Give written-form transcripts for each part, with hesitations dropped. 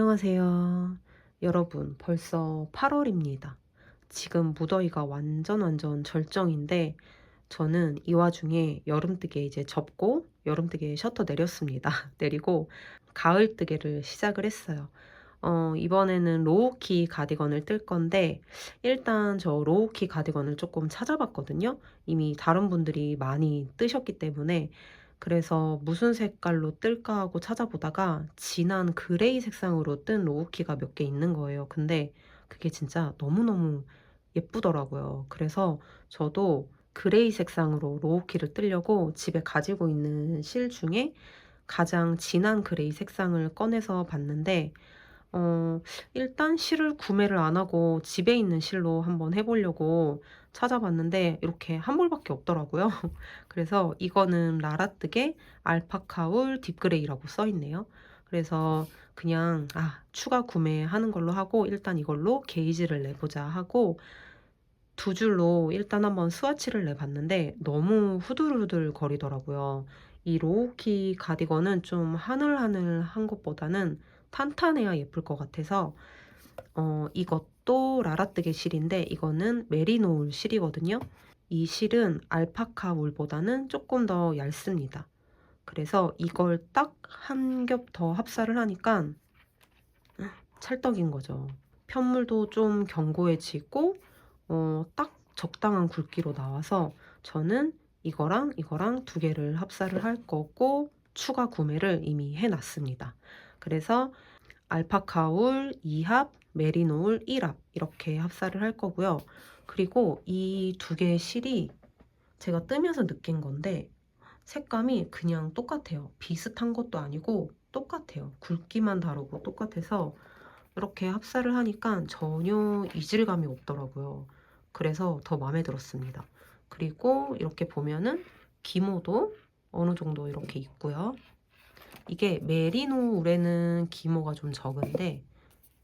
안녕하세요. 여러분, 벌써 8월입니다. 지금 무더위가 완전 절정인데, 저는 이 와중에 여름뜨개 이제 접고, 여름뜨개 셔터 내렸습니다. 내리고, 가을뜨개를 시작을 했어요. 이번에는 로우키 가디건을 뜰 건데, 일단 저 로우키 가디건을 조금 찾아봤거든요. 이미 다른 분들이 많이 뜨셨기 때문에. 그래서 무슨 색깔로 뜰까 하고 찾아보다가 진한 그레이 색상으로 뜬 로우키가 몇 개 있는 거예요. 근데 그게 진짜 너무너무 예쁘더라고요. 그래서 저도 그레이 색상으로 로우키를 뜨려고 집에 가지고 있는 실 중에 가장 진한 그레이 색상을 꺼내서 봤는데, 어 일단 실을 구매를 안 하고 집에 있는 실로 한번 해 보려고 찾아봤는데 이렇게 한 벌밖에 없더라고요. 그래서 이거는 라라뜨게 알파카울 딥그레이라고 써 있네요. 그래서 그냥 추가 구매하는 걸로 하고 일단 이걸로 게이지를 내보자 하고 두 줄로 일단 한번 스와치를 내 봤는데 너무 후들후들 거리더라고요. 이 로우키 가디건은 좀 하늘하늘한 것보다는 탄탄해야 예쁠 것 같아서 이것도 라라뜨게 실인데 이거는 메리노 울 실이거든요. 이 실은 알파카 울보다는 조금 더 얇습니다. 그래서 이걸 딱 한 겹 더 합사를 하니까 찰떡인 거죠. 편물도 좀 견고해지고 딱 적당한 굵기로 나와서 저는 이거랑 두 개를 합사를 할 거고 추가 구매를 이미 해 놨습니다. 그래서 알파카 울 2합, 메리노 울 1합 이렇게 합사를 할 거고요. 그리고 이 두 개의 실이 제가 뜨면서 느낀 건데 색감이 그냥 똑같아요. 비슷한 것도 아니고 똑같아요. 굵기만 다르고 똑같아서 이렇게 합사를 하니까 전혀 이질감이 없더라고요. 그래서 더 마음에 들었습니다. 그리고 이렇게 보면은 기모도 어느 정도 이렇게 있고요. 이게 메리노 울에는 기모가 좀 적은데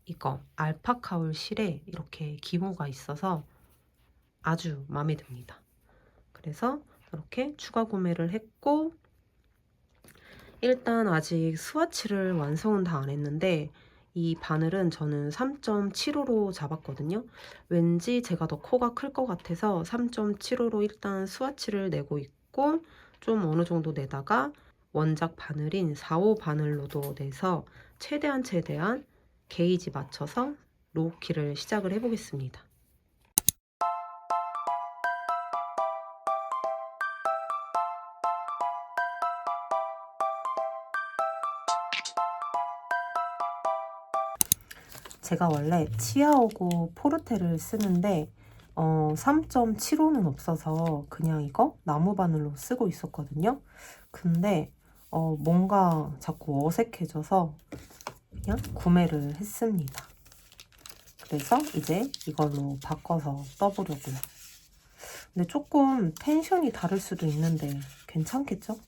이거 알파카울 실에 이렇게 기모가 있어서 아주 마음에 듭니다. 그래서 이렇게 추가 구매를 했고 일단 아직 스와치를 완성은 다 안 했는데 이 바늘은 저는 3.75로 잡았거든요. 왠지 제가 더 코가 클 것 같아서 3.75로 일단 스와치를 내고 있고 좀 어느 정도 내다가 원작 바늘인 4호 바늘로도 내서 최대한 게이지 맞춰서 로우키를 시작을 해보겠습니다. 제가 원래 치아오고 포르테를 쓰는데 3.75는 없어서 그냥 이거 나무 바늘로 쓰고 있었거든요. 근데 뭔가 자꾸 어색해져서 그냥 구매를 했습니다. 그래서 이제 이걸로 바꿔서 떠보려고요. 근데 조금 텐션이 다를 수도 있는데 괜찮겠죠?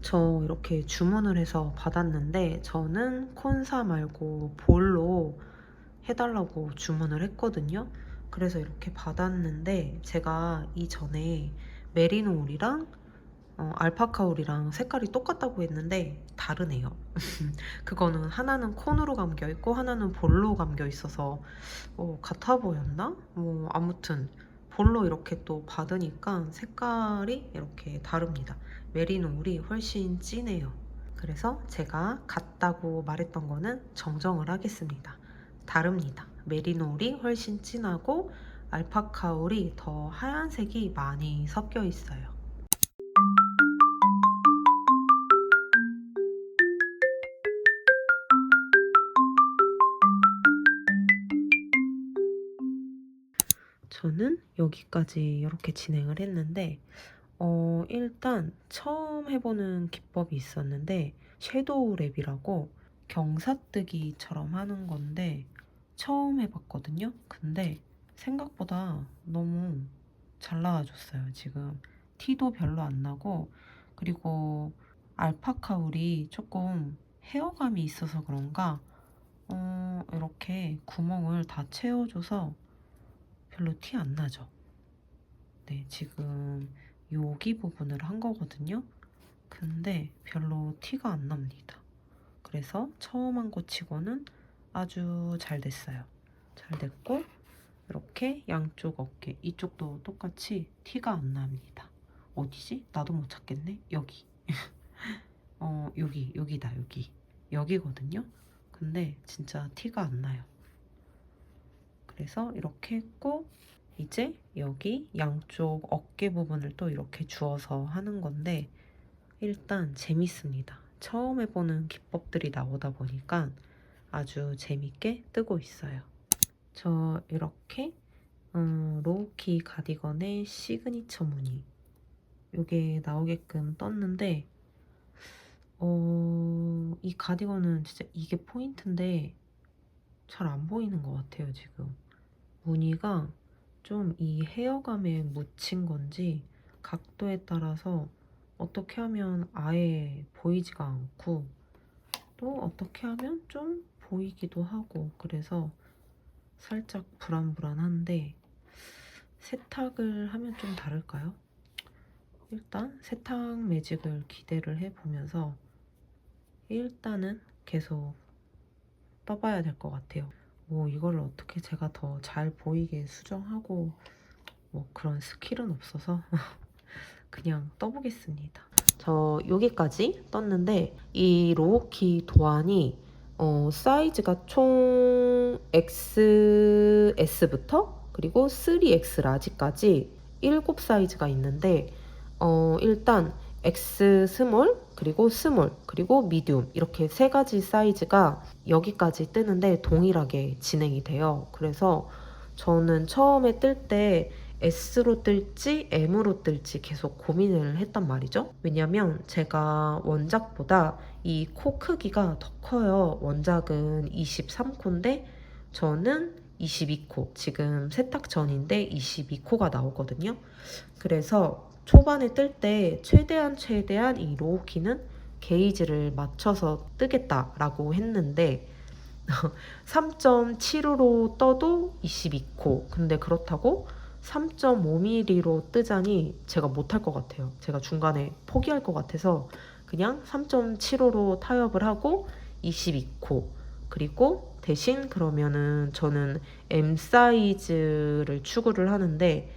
저 이렇게 주문을 해서 받았는데 저는 콘사 말고 볼로 해달라고 주문을 했거든요. 그래서 이렇게 받았는데 제가 이전에 메리노 울이랑 알파카 울이랑 색깔이 똑같다고 했는데 다르네요. 그거는 하나는 콘으로 감겨 있고 하나는 볼로 감겨 있어서 같아 보였나? 아무튼 볼로 이렇게 또 받으니까 색깔이 이렇게 다릅니다. 메리노 울이 훨씬 진해요. 그래서 제가 같다고 말했던 거는 정정을 하겠습니다. 다릅니다. 메리노 울이 훨씬 진하고 알파카 울이 더 하얀색이 많이 섞여 있어요. 저는 여기까지 이렇게 진행을 했는데 일단 처음 해보는 기법이 있었는데 섀도우 랩이라고 경사뜨기처럼 하는 건데 처음 해봤거든요. 근데 생각보다 너무 잘 나와줬어요. 지금 티도 별로 안 나고 그리고 알파카 울이 조금 헤어감이 있어서 그런가 이렇게 구멍을 다 채워줘서 별로 티 안 나죠. 네, 지금 여기 부분을 한 거거든요. 근데 별로 티가 안 납니다. 그래서 처음 한 거 치고는 아주 잘 됐어요. 잘 됐고 이렇게 양쪽 어깨 이쪽도 똑같이 티가 안 납니다. 어디지? 나도 못 찾겠네. 여기 여기다 여기거든요. 근데 진짜 티가 안 나요. 그래서 이렇게 했고 이제 여기 양쪽 어깨 부분을 또 이렇게 주워서 하는 건데 일단 재밌습니다. 처음 해보는 기법들이 나오다 보니까 아주 재밌게 뜨고 있어요. 저 이렇게 로우키 가디건의 시그니처 무늬 이게 나오게끔 떴는데 이 가디건은 진짜 이게 포인트인데 잘 안 보이는 것 같아요. 지금 무늬가 좀 이 헤어감에 묻힌 건지 각도에 따라서 어떻게 하면 아예 보이지가 않고 또 어떻게 하면 좀 보이기도 하고 그래서 살짝 불안불안한데 세탁을 하면 좀 다를까요? 일단 세탁 매직을 기대를 해보면서 일단은 계속 떠봐야 될 것 같아요. 뭐 이걸 어떻게 제가 더 잘 보이게 수정하고 뭐 그런 스킬은 없어서 그냥 떠보겠습니다. 저 여기까지 떴는데 이 로우키 도안이 사이즈가 총 XS부터 그리고 3X 라지까지 7사이즈가 있는데 일단 X 스몰 그리고 스몰 그리고 미디움 이렇게 3가지 사이즈가 여기까지 뜨는데 동일하게 진행이 돼요. 그래서 저는 처음에 뜰 때 S로 뜰지 M으로 뜰지 계속 고민을 했단 말이죠. 왜냐면 제가 원작보다 이 코 크기가 더 커요. 원작은 23코인데 저는 22코. 지금 세탁 전인데 22코가 나오거든요. 그래서 초반에 뜰 때 최대한 이 로우키는 게이지를 맞춰서 뜨겠다라고 했는데 3.75로 떠도 22코. 근데 그렇다고 3.5mm로 뜨자니 제가 못할 것 같아요. 제가 중간에 포기할 것 같아서 그냥 3.75로 타협을 하고 22코. 그리고 대신 그러면은 저는 M 사이즈를 추구를 하는데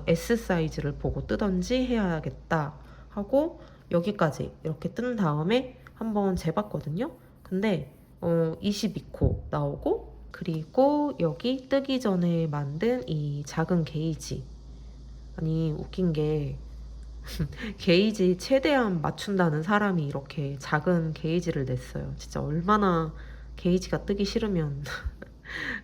S 사이즈를 보고 뜨던지 해야겠다 하고 여기까지 이렇게 뜬 다음에 한번 재봤거든요. 근데 22코 나오고 그리고 여기 뜨기 전에 만든 이 작은 게이지 아니 웃긴 게 게이지 최대한 맞춘다는 사람이 이렇게 작은 게이지를 냈어요. 진짜 얼마나 게이지가 뜨기 싫으면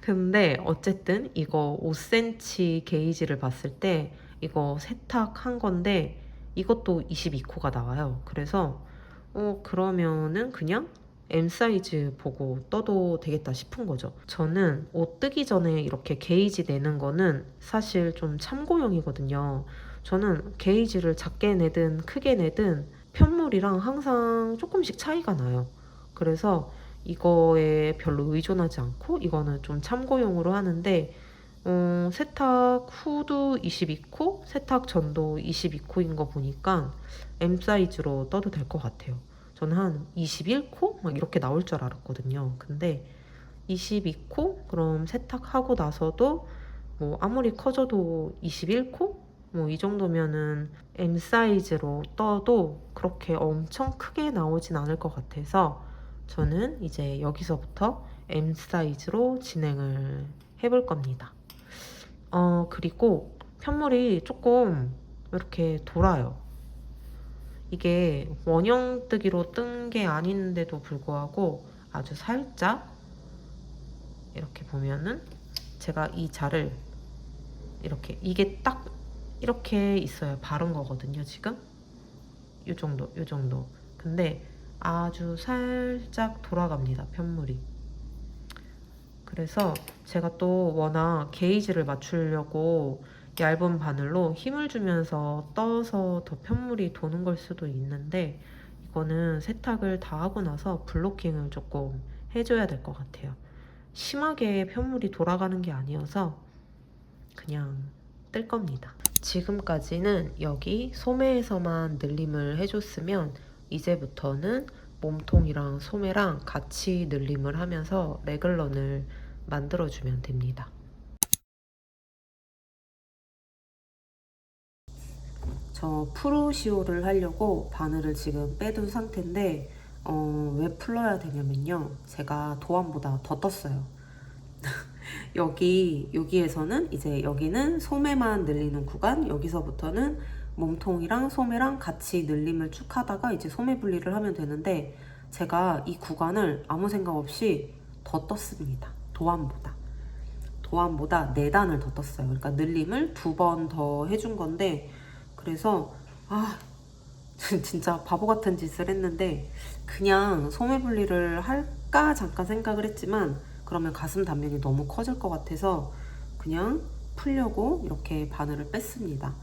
근데 어쨌든 이거 5cm 게이지를 봤을 때 이거 세탁한 건데 이것도 22코가 나와요. 그래서 그러면은 그냥 M 사이즈 보고 떠도 되겠다 싶은 거죠. 저는 옷 뜨기 전에 이렇게 게이지 내는 거는 사실 좀 참고용이거든요. 저는 게이지를 작게 내든 크게 내든 편물이랑 항상 조금씩 차이가 나요. 그래서 이거에 별로 의존하지 않고 이거는 좀 참고용으로 하는데 세탁 후도 22코, 세탁 전도 22코인 거 보니까 M 사이즈로 떠도 될 것 같아요. 저는 한 21코? 막 이렇게 나올 줄 알았거든요. 근데 22코? 그럼 세탁하고 나서도 뭐 아무리 커져도 21코? 뭐 이 정도면은 M 사이즈로 떠도 그렇게 엄청 크게 나오진 않을 것 같아서 저는 이제 여기서부터 M 사이즈로 진행을 해볼 겁니다. 그리고 편물이 조금 이렇게 돌아요. 이게 원형 뜨기로 뜬 게 아닌데도 불구하고 아주 살짝 이렇게 보면은 제가 이 자를 이렇게 이게 딱 이렇게 있어요. 바른 거거든요, 지금. 요 정도, 요 정도. 근데 아주 살짝 돌아갑니다, 편물이. 그래서 제가 또 워낙 게이지를 맞추려고 얇은 바늘로 힘을 주면서 떠서 더 편물이 도는 걸 수도 있는데 이거는 세탁을 다 하고 나서 블로킹을 조금 해줘야 될 것 같아요. 심하게 편물이 돌아가는 게 아니어서 그냥 뜰 겁니다. 지금까지는 여기 소매에서만 늘림을 해줬으면 이제부터는 몸통이랑 소매랑 같이 늘림을 하면서 레글런을 만들어주면 됩니다. 저 프루시오를 하려고 바늘을 지금 빼둔 상태인데 왜 풀러야 되냐면요, 제가 도안보다 더 떴어요. 여기에서는 이제 여기는 소매만 늘리는 구간, 여기서부터는 몸통이랑 소매랑 같이 늘림을 쭉 하다가 이제 소매 분리를 하면 되는데, 제가 이 구간을 아무 생각 없이 더 떴습니다. 도안보다 4단을 더 떴어요. 그러니까 늘림을 2번 더 해준 건데, 그래서 진짜 바보 같은 짓을 했는데, 그냥 소매 분리를 할까 잠깐 생각을 했지만 그러면 가슴 단면이 너무 커질 것 같아서 그냥 풀려고 이렇게 바늘을 뺐습니다.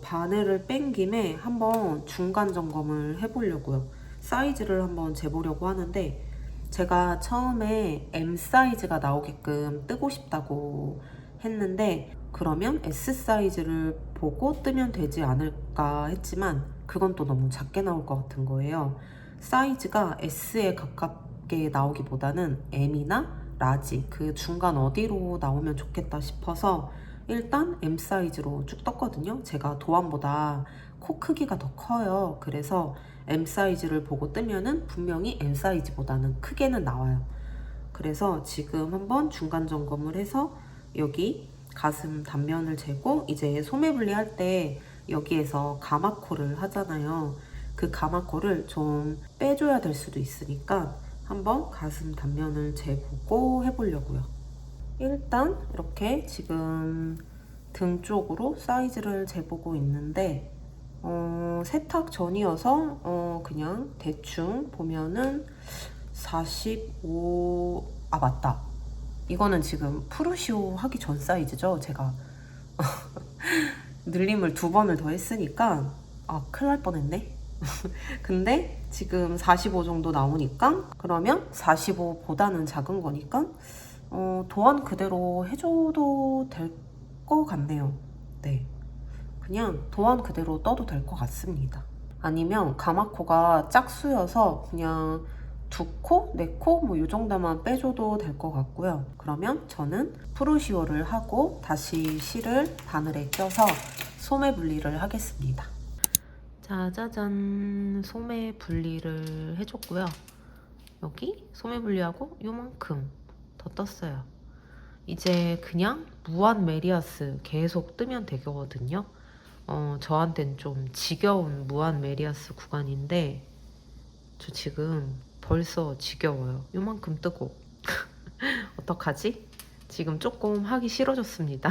바늘을 뺀 김에 한번 중간 점검을 해보려고요. 사이즈를 한번 재보려고 하는데, 제가 처음에 M 사이즈가 나오게끔 뜨고 싶다고 했는데, 그러면 S 사이즈를 보고 뜨면 되지 않을까 했지만 그건 또 너무 작게 나올 것 같은 거예요. 사이즈가 S에 가깝게 나오기보다는 M이나 라지, 그 중간 어디로 나오면 좋겠다 싶어서 일단 M 사이즈로 쭉 떴거든요. 제가 도안보다 코 크기가 더 커요. 그래서 M 사이즈를 보고 뜨면은 분명히 M 사이즈보다는 크게는 나와요. 그래서 지금 한번 중간 점검을 해서 여기 가슴 단면을 재고, 이제 소매 분리할 때 여기에서 가마코를 하잖아요. 그 가마코를 좀 빼줘야 될 수도 있으니까 한번 가슴 단면을 재보고 해보려고요. 일단 이렇게 지금 등 쪽으로 사이즈를 재보고 있는데, 세탁 전이어서 그냥 대충 보면은 45, 맞다, 이거는 지금 프루시오 하기 전 사이즈죠. 제가 늘림을 2번을 더 했으니까 큰일 날 뻔했네. 근데 지금 45 정도 나오니까, 그러면 45보다는 작은 거니까 도안 그대로 해줘도 될 것 같네요. 네, 그냥 도안 그대로 떠도 될 것 같습니다. 아니면 가마코가 짝수여서 그냥 2코, 4코 뭐 이 정도만 빼줘도 될 것 같고요. 그러면 저는 프루시오를 하고 다시 실을 바늘에 껴서 소매 분리를 하겠습니다. 짜자잔, 소매 분리를 해줬고요. 여기 소매 분리하고 요만큼 더 떴어요. 이제 그냥 무한 메리아스 계속 뜨면 되거든요. 저한텐 좀 지겨운 무한 메리아스 구간인데, 저 지금 벌써 지겨워요. 요만큼 뜨고 어떡하지? 지금 조금 하기 싫어졌습니다.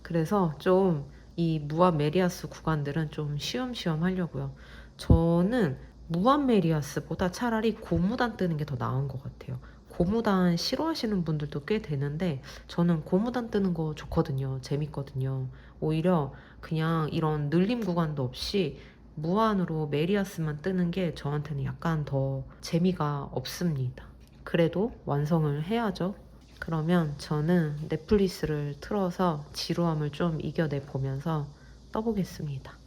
그래서 좀 이 무한 메리아스 구간들은 좀 쉬엄쉬엄 하려고요. 저는 무한 메리아스보다 차라리 고무단 뜨는 게 더 나은 것 같아요. 고무단 싫어하시는 분들도 꽤 되는데 저는 고무단 뜨는 거 좋거든요. 재밌거든요. 오히려 그냥 이런 늘림 구간도 없이 무한으로 메리아스만 뜨는 게 저한테는 약간 더 재미가 없습니다. 그래도 완성을 해야죠. 그러면 저는 넷플릭스를 틀어서 지루함을 좀 이겨내 보면서 떠보겠습니다.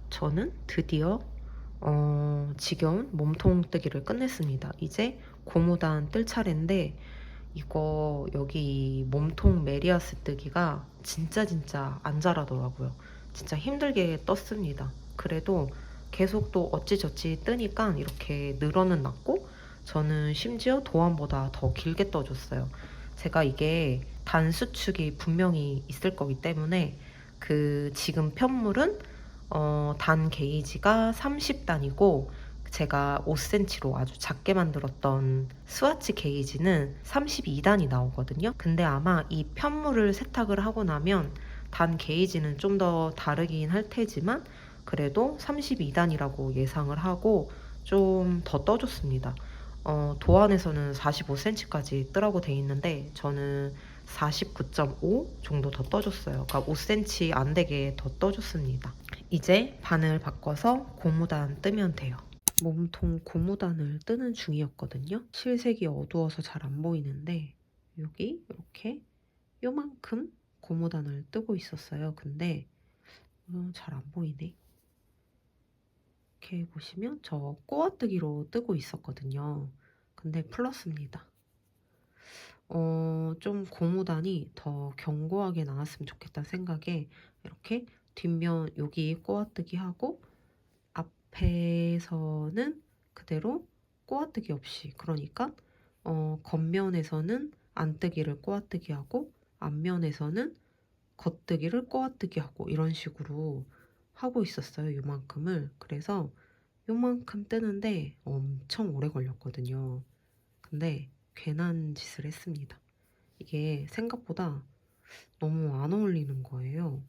저는 드디어 지겨운 몸통뜨기를 끝냈습니다. 이제 고무단 뜰 차례인데, 이거 여기 몸통 메리아스 뜨기가 진짜 안 자라더라고요. 진짜 힘들게 떴습니다. 그래도 계속 또 어찌저찌 뜨니까 이렇게 늘어는 났고, 저는 심지어 도안보다 더 길게 떠줬어요. 제가 이게 단수축이 분명히 있을 거기 때문에, 그 지금 편물은 단 게이지가 30단이고 제가 5cm로 아주 작게 만들었던 스와치 게이지는 32단이 나오거든요. 근데 아마 이 편물을 세탁을 하고 나면 단 게이지는 좀 더 다르긴 할 테지만, 그래도 32단이라고 예상을 하고 좀 더 떠줬습니다. 도안에서는 45cm까지 뜨라고 돼 있는데 저는 49.5 정도 더 떠줬어요. 그러니까 5cm 안 되게 더 떠줬습니다. 이제 바늘 바꿔서 고무단 뜨면 돼요. 몸통 고무단을 뜨는 중이었거든요. 실색이 어두워서 잘 안 보이는데 여기 이렇게 요만큼 고무단을 뜨고 있었어요. 근데 잘 안 보이네. 이렇게 보시면 저 꼬아뜨기로 뜨고 있었거든요. 근데 풀렀습니다. 좀 고무단이 더 견고하게 나왔으면 좋겠다는 생각에 이렇게 뒷면 여기 꼬아뜨기 하고 앞에서는 그대로 꼬아뜨기 없이, 그러니까 겉면에서는 안뜨기를 꼬아뜨기 하고 앞면에서는 겉뜨기를 꼬아뜨기 하고 이런 식으로 하고 있었어요. 요만큼을. 그래서 요만큼 뜨는데 엄청 오래 걸렸거든요. 근데 괜한 짓을 했습니다. 이게 생각보다 너무 안 어울리는 거예요.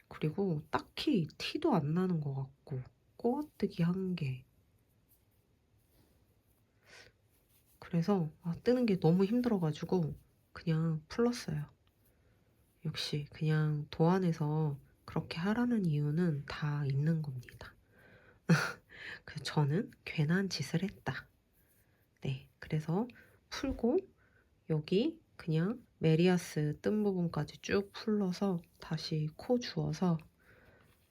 그리고 딱히 티도 안 나는 것 같고 꼬아뜨기 한 게, 그래서 뜨는 게 너무 힘들어가지고 그냥 풀렀어요. 역시 그냥 도안에서 그렇게 하라는 이유는 다 있는 겁니다. 그래서 저는 괜한 짓을 했다. 네, 그래서 풀고 여기 그냥 메리아스 뜬 부분까지 쭉 풀러서 다시 코 주어서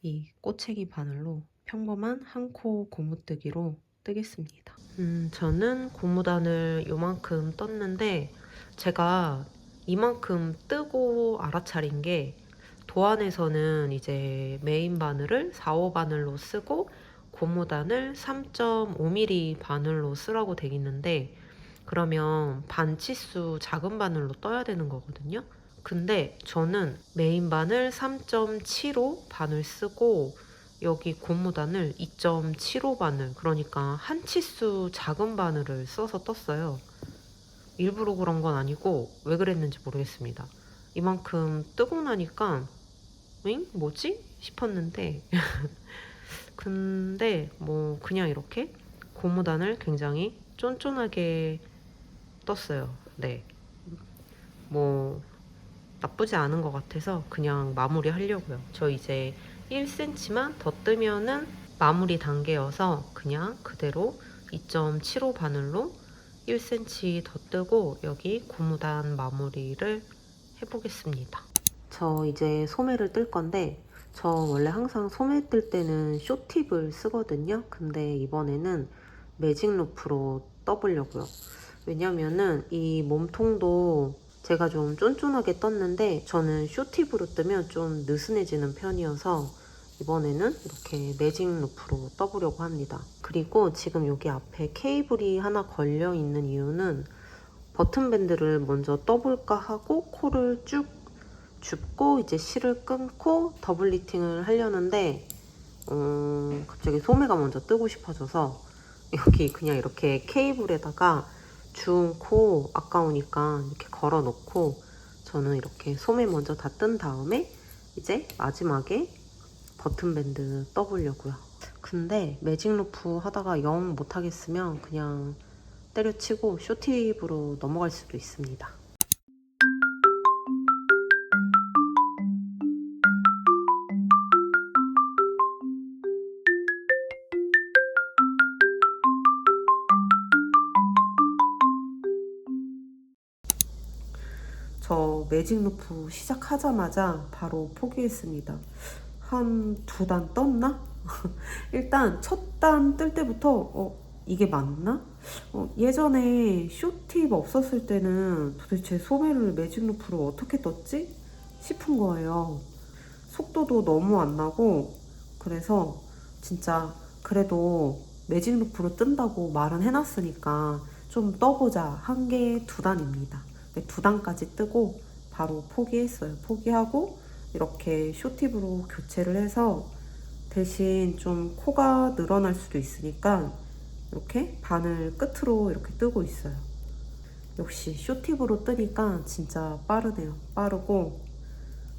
이 꼬챙이 바늘로 평범한 한 코 고무뜨기로 뜨겠습니다. 저는 고무단을 요만큼 떴는데 제가 이만큼 뜨고 알아차린 게, 도안에서는 이제 메인 바늘을 4호 바늘로 쓰고 고무단을 3.5mm 바늘로 쓰라고 돼 있는데, 그러면 반치수 작은 바늘로 떠야 되는 거거든요. 근데 저는 메인 바늘 3.75 바늘 쓰고 여기 고무단을 2.75 바늘, 그러니까 한 치수 작은 바늘을 써서 떴어요. 일부러 그런 건 아니고 왜 그랬는지 모르겠습니다. 이만큼 뜨고 나니까 응? 뭐지? 싶었는데 근데 뭐 그냥 이렇게 고무단을 굉장히 쫀쫀하게 떴어요. 네. 뭐 나쁘지 않은 것 같아서 그냥 마무리 하려고요. 저 이제 1cm만 더 뜨면은 마무리 단계여서 그냥 그대로 2.75 바늘로 1cm 더 뜨고 여기 고무단 마무리를 해보겠습니다. 저 이제 소매를 뜰 건데, 저 원래 항상 소매 뜰 때는 쇼팁을 쓰거든요. 근데 이번에는 매직 루프로 떠보려고요. 왜냐면은 이 몸통도 제가 좀 쫀쫀하게 떴는데 저는 쇼팁으로 뜨면 좀 느슨해지는 편이어서 이번에는 이렇게 매직 루프로 떠보려고 합니다. 그리고 지금 여기 앞에 케이블이 하나 걸려 있는 이유는 버튼 밴드를 먼저 떠볼까 하고 코를 쭉 줍고 이제 실을 끊고 더블 리팅을 하려는데 갑자기 소매가 먼저 뜨고 싶어져서 여기 그냥 이렇게 케이블에다가 준 코 아까우니까 이렇게 걸어 놓고 저는 이렇게 소매 먼저 다 뜬 다음에 이제 마지막에 버튼 밴드 떠보려고요. 근데 매직 루프 하다가 영 못하겠으면 그냥 때려치고 쇼팁으로 넘어갈 수도 있습니다. 저 매직 루프 시작하자마자 바로 포기했습니다. 한 2단 떴나? 일단 첫 단 뜰 때부터 이게 맞나? 예전에 쇼팁 없었을 때는 도대체 소매를 매직 루프로 어떻게 떴지? 싶은 거예요. 속도도 너무 안 나고, 그래서 진짜 그래도 매직 루프로 뜬다고 말은 해놨으니까 좀 떠보자 한 게 2단입니다. 2단까지 뜨고 바로 포기했어요. 포기하고 이렇게 쇼팁으로 교체를 해서 대신 좀 코가 늘어날 수도 있으니까 이렇게 바늘 끝으로 이렇게 뜨고 있어요. 역시 쇼팁으로 뜨니까 진짜 빠르네요. 빠르고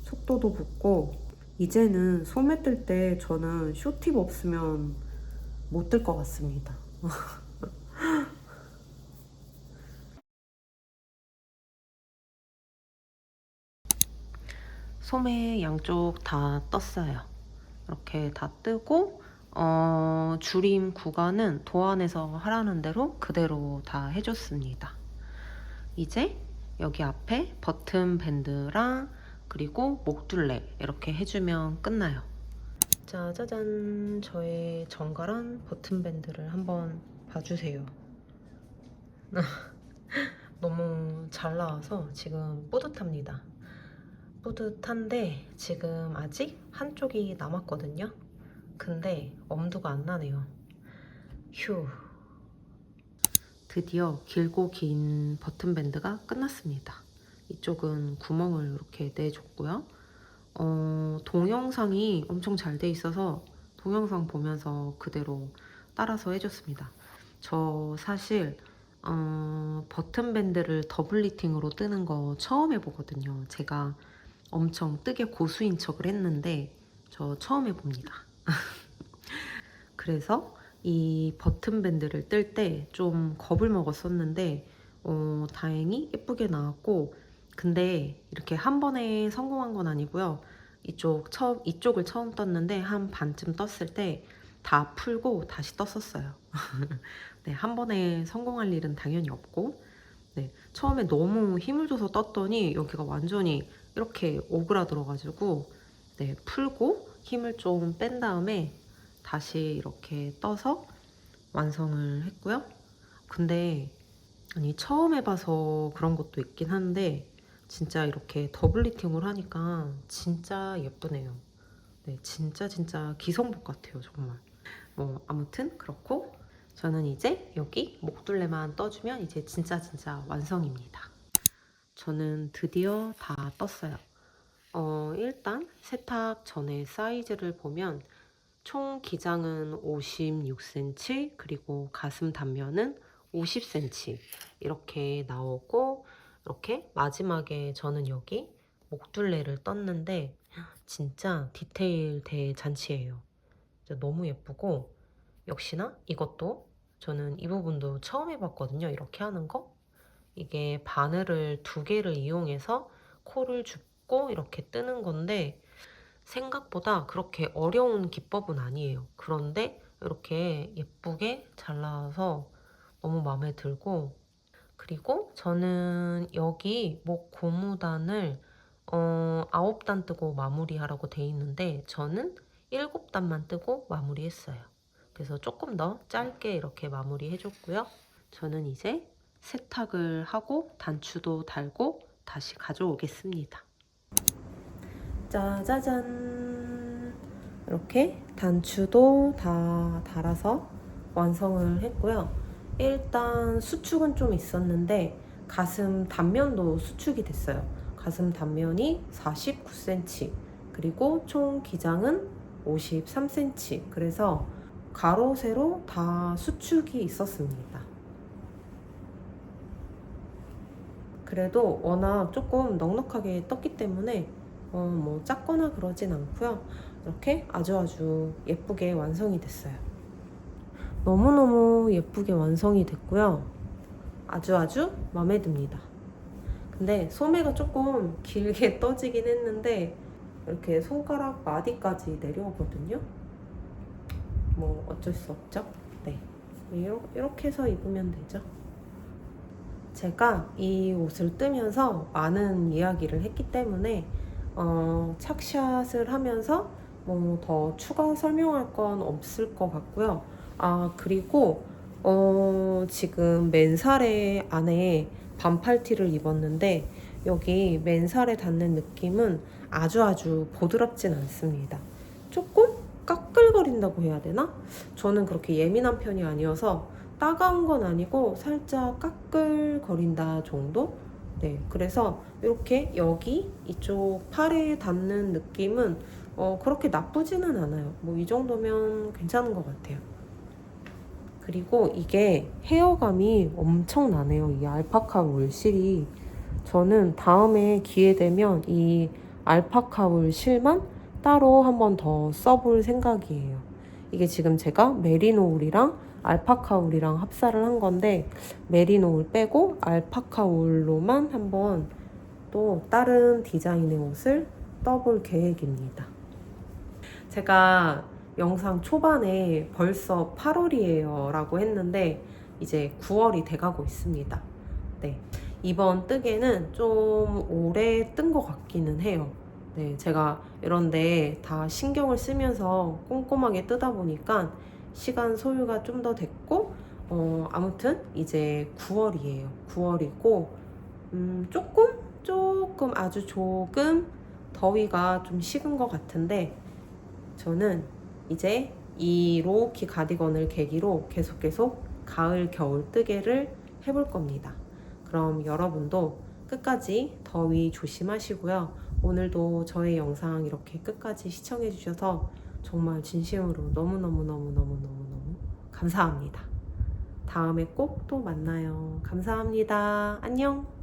속도도 붙고 이제는 소매 뜰 때 저는 쇼팁 없으면 못 뜰 것 같습니다. 소매 양쪽 다 떴어요. 이렇게 다 뜨고 줄임 구간은 도안에서 하라는 대로 그대로 다 해줬습니다. 이제 여기 앞에 버튼 밴드랑 그리고 목둘레 이렇게 해주면 끝나요. 짜자잔, 저의 정갈한 버튼 밴드를 한번 봐주세요. 너무 잘 나와서 지금 뿌듯합니다. 뿌듯한데 지금 아직 한쪽이 남았거든요. 근데 엄두가 안 나네요. 휴. 드디어 길고 긴 버튼 밴드가 끝났습니다. 이쪽은 구멍을 이렇게 내줬고요. 동영상이 엄청 잘 돼 있어서 동영상 보면서 그대로 따라서 해줬습니다. 저 사실 버튼 밴드를 더블 리팅으로 뜨는 거 처음 해보거든요. 제가 엄청 뜨개 고수인 척을 했는데 저 처음 해봅니다. 그래서 이 버튼 밴드를 뜰 때 좀 겁을 먹었었는데 다행히 예쁘게 나왔고, 근데 이렇게 한 번에 성공한 건 아니고요. 이쪽을 처음 떴는데 한 반쯤 떴을 때 다 풀고 다시 떴었어요. 네, 한 번에 성공할 일은 당연히 없고, 네, 처음에 너무 힘을 줘서 떴더니 여기가 완전히 이렇게 오그라들어가지고, 네, 풀고 힘을 좀 뺀 다음에 다시 이렇게 떠서 완성을 했고요. 근데 아니 처음 해봐서 그런 것도 있긴 한데 진짜 이렇게 더블 리팅을 하니까 진짜 예쁘네요. 네, 진짜 기성복 같아요, 정말. 뭐 아무튼 그렇고 저는 이제 여기 목둘레만 떠주면 이제 진짜 완성입니다. 저는 드디어 다 떴어요. 일단 세탁 전에 사이즈를 보면 총 기장은 56cm, 그리고 가슴 단면은 50cm 이렇게 나오고, 이렇게 마지막에 저는 여기 목둘레를 떴는데 진짜 디테일 대잔치예요. 진짜 너무 예쁘고, 역시나 이것도 저는 이 부분도 처음 해봤거든요. 이렇게 하는 거. 이게 바늘을 두 개를 이용해서 코를 줍고 이렇게 뜨는 건데 생각보다 그렇게 어려운 기법은 아니에요. 그런데 이렇게 예쁘게 잘 나와서 너무 마음에 들고, 그리고 저는 여기 목 고무단을 9단 뜨고 마무리하라고 돼 있는데 저는 7단만 뜨고 마무리했어요. 그래서 조금 더 짧게 이렇게 마무리해줬고요. 저는 이제 세탁을 하고 단추도 달고 다시 가져오겠습니다. 짜자잔, 이렇게 단추도 다 달아서 완성을 했고요. 일단 수축은 좀 있었는데 가슴 단면도 수축이 됐어요. 가슴 단면이 49cm, 그리고 총 기장은 53cm. 그래서 가로 세로 다 수축이 있었습니다. 그래도 워낙 조금 넉넉하게 떴기 때문에 뭐 작거나 그러진 않고요. 이렇게 아주 예쁘게 완성이 됐어요. 너무너무 예쁘게 완성이 됐고요. 아주 마음에 듭니다. 근데 소매가 조금 길게 떠지긴 했는데 이렇게 손가락 마디까지 내려오거든요. 뭐 어쩔 수 없죠. 네, 이렇게 해서 입으면 되죠. 제가 이 옷을 뜨면서 많은 이야기를 했기 때문에 착샷을 하면서 뭐 더 추가 설명할 건 없을 것 같고요. 아, 그리고 지금 맨살에 안에 반팔티를 입었는데 여기 맨살에 닿는 느낌은 아주 보드랍진 않습니다. 조금 까끌거린다고 해야 되나? 저는 그렇게 예민한 편이 아니어서 따가운 건 아니고 살짝 까끌거린다 정도? 네, 그래서 이렇게 여기 이쪽 팔에 닿는 느낌은 그렇게 나쁘지는 않아요. 뭐 이 정도면 괜찮은 것 같아요. 그리고 이게 헤어감이 엄청나네요. 이 알파카 울 실이. 저는 다음에 기회 되면 이 알파카 울 실만 따로 한 번 더 써볼 생각이에요. 이게 지금 제가 메리노 울이랑 알파카 울이랑 합사를 한 건데 메리노 울 빼고 알파카 울로만 한번 또 다른 디자인의 옷을 떠볼 계획입니다. 제가 영상 초반에 벌써 8월이에요 라고 했는데 이제 9월이 돼가고 있습니다. 네, 이번 뜨개는 좀 오래 뜬 것 같기는 해요. 네, 제가 이런데 다 신경을 쓰면서 꼼꼼하게 뜨다 보니까 시간 소요가 좀 더 됐고 아무튼 이제 9월이에요. 9월이고 조금 아주 조금 더위가 좀 식은 것 같은데 저는 이제 이 로우키 가디건을 계기로 계속 가을 겨울 뜨개를 해볼 겁니다. 그럼 여러분도 끝까지 더위 조심하시고요. 오늘도 저의 영상 이렇게 끝까지 시청해 주셔서 정말 진심으로 너무너무 감사합니다. 다음에 꼭 또 만나요. 감사합니다. 안녕.